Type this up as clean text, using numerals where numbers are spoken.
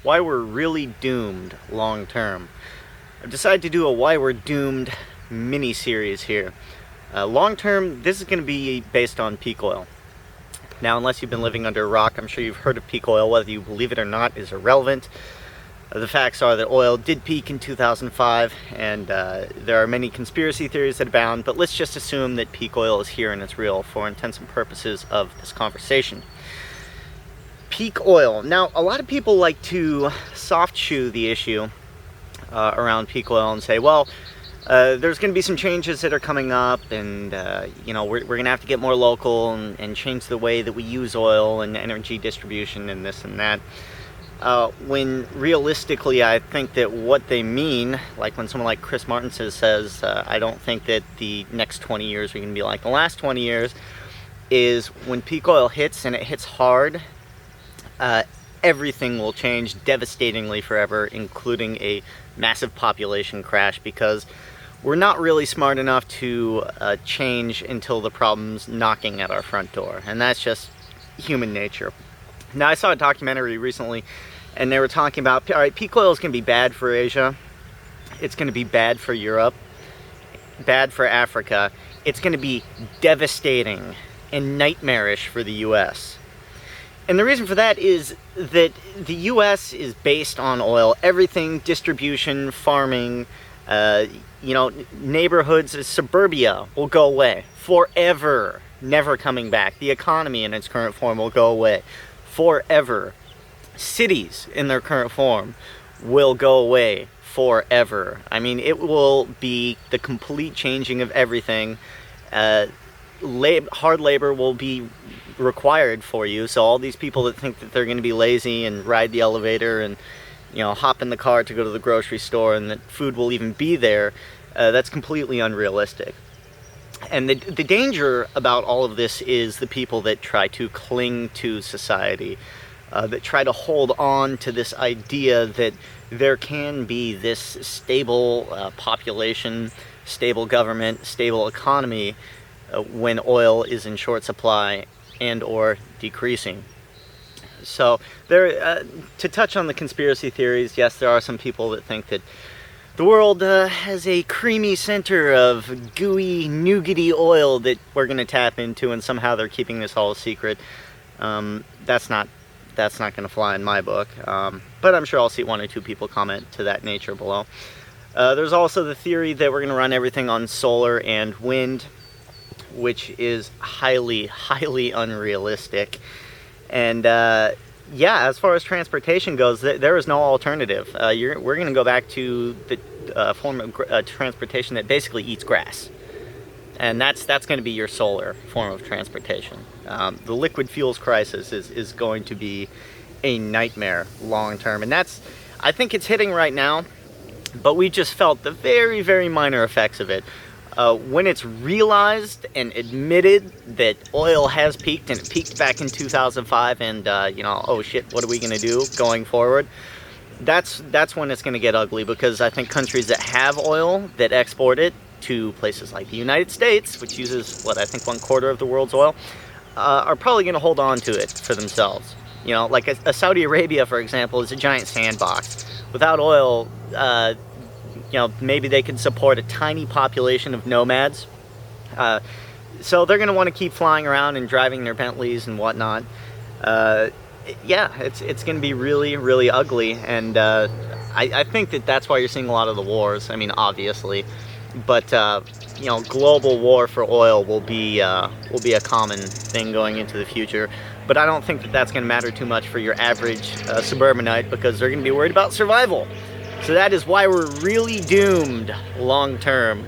why we're really doomed long term. I've decided to do a why we're doomed mini-series here. Long term, this is going to be based on peak oil. Now, unless you've been living under a rock, I'm sure you've heard of peak oil. Whether you believe it or not is irrelevant. The facts are that oil did peak in 2005, and there are many conspiracy theories that abound, but let's just assume that peak oil is here and it's real for intents and purposes of this conversation. Peak oil. Now, a lot of people like to soft shoe the issue around peak oil and say, well, there's going to be some changes that are coming up, and we're going to have to get more local and change the way that we use oil and energy distribution and this and that. When realistically, I think that what they mean, like when someone like Chris Martin says, I don't think that the next 20 years are going to be like the last 20 years, is when peak oil hits and it hits hard, everything will change devastatingly forever, including a massive population crash, because we're not really smart enough to change until the problem's knocking at our front door, and that's just human nature. Now, I saw a documentary recently, and they were talking about, all right, peak oil is going to be bad for Asia, it's going to be bad for Europe, bad for Africa, it's going to be devastating and nightmarish for the US. And the reason for that is that the US is based on oil. Everything, distribution, farming, neighborhoods, suburbia will go away forever, never coming back. The economy in its current form will go away forever. Cities in their current form will go away forever. I mean, it will be the complete changing of everything. Hard labor will be required for you, so all these people that think that they're going to be lazy and ride the elevator and hop in the car to go to the grocery store and that food will even be there, that's completely unrealistic. And the danger about all of this is the people that try to cling to society, that try to hold on to this idea that there can be this stable population, stable government, stable economy when oil is in short supply and or decreasing. So there, to touch on the conspiracy theories, yes, there are some people that think that the world has a creamy center of gooey, nougaty oil that we're going to tap into, and somehow they're keeping this all a secret. That's not going to fly in my book, but I'm sure I'll see one or two people comment to that nature below. There's also the theory that we're going to run everything on solar and wind, which is highly, highly unrealistic. And as far as transportation goes, there is no alternative. We're going to go back to the form of transportation that basically eats grass, and that's going to be your solar form of transportation. The liquid fuels crisis is going to be a nightmare long term, and I think it's hitting right now, but we just felt the very, very minor effects of it. When it's realized and admitted that oil has peaked, and it peaked back in 2005, and oh shit, what are we going to do going forward? That's when it's going to get ugly, because I think countries that have oil, that export it to places like the United States, which uses what I think 1/4 of the world's oil, are probably going to hold on to it for themselves. Like a Saudi Arabia, for example, is a giant sandbox. Without oil, maybe they could support a tiny population of nomads. So they're going to want to keep flying around and driving their Bentleys and whatnot. It's going to be really, really ugly. And I think that's why you're seeing a lot of the wars. I mean, obviously. But, global war for oil will be a common thing going into the future. But I don't think that's going to matter too much for your average suburbanite, because they're going to be worried about survival. So that is why we're really doomed long term.